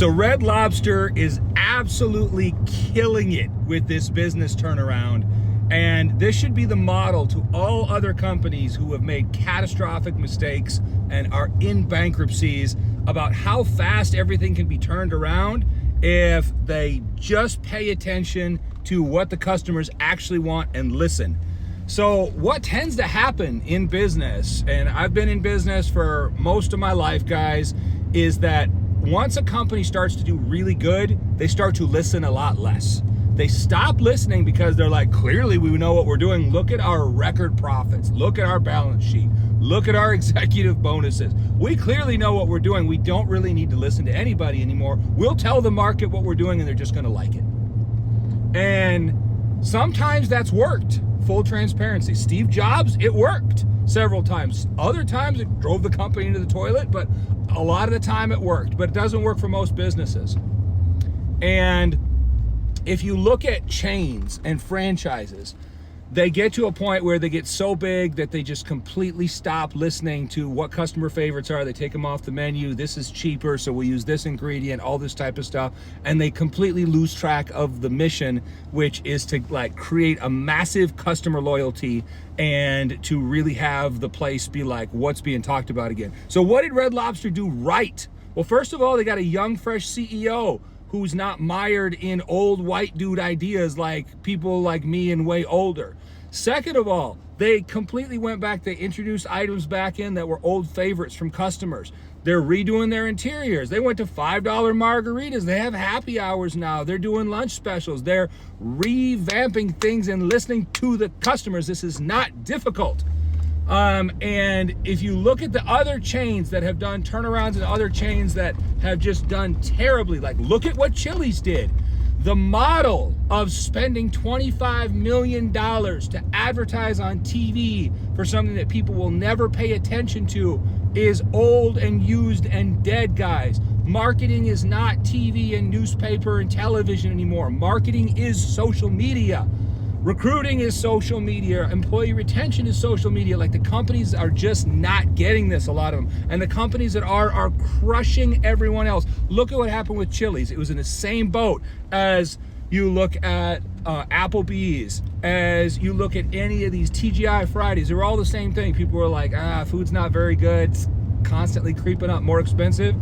So Red Lobster is absolutely killing it with this business turnaround. And this should be the model to all other companies who have made catastrophic mistakes and are in bankruptcies about how fast everything can be turned around if they just pay attention to what the customers actually want and listen. So what tends to happen in business, and I've been in business for most of my life, guys, is that once a company starts to do really good, they start to listen a lot less. They stop listening because they're like, clearly we know what we're doing. Look at our record profits. Look at our balance sheet. Look at our executive bonuses. We clearly know what we're doing. We don't really need to listen to anybody anymore. We'll tell the market what we're doing and they're just going to like it. And sometimes that's worked. Full transparency. Steve Jobs, it worked several times. Other times it drove the company into the toilet, but a lot of the time it worked. But it doesn't work for most businesses. And if you look at chains and franchises, they get to a point where they get so big that they just completely stop listening to what customer favorites are. They take them off the menu. This is cheaper, so we'll use this ingredient, all this type of stuff. And they completely lose track of the mission, which is to like create a massive customer loyalty and to really have the place be like what's being talked about again. So what did Red Lobster do right? Well, first of all, they got a young, fresh CEO who's not mired in old white dude ideas like people like me and way older. Second of all, they completely went back. They introduced items back in that were old favorites from customers. They're redoing their interiors. They went to $5 margaritas. They have happy hours now. They're doing lunch specials. They're revamping things and listening to the customers. This is not difficult. And if you look at the other chains that have done turnarounds and other chains that have just done terribly, like look at what Chili's did. The model of spending $25 million to advertise on TV for something that people will never pay attention to is old and used and dead, guys. Marketing is not TV and newspaper and television anymore. Marketing is social media. Recruiting is social media. Employee retention is social media. Like the companies are just not getting this, a lot of them. And the companies that are crushing everyone else. Look at what happened with Chili's. It was in the same boat as you look at Applebee's, as you look at any of these TGI Fridays. They're all the same thing. People were like, food's not very good. It's constantly creeping up, more expensive.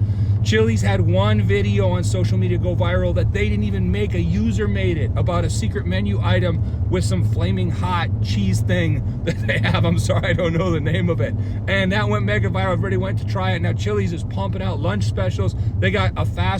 Chili's had one video on social media go viral that they didn't even make. A user made it about a secret menu item with some flaming hot cheese thing that they have. I'm sorry, I don't know the name of it. And that went mega viral. Everybody went to try it. Now Chili's is pumping out lunch specials. They got a fast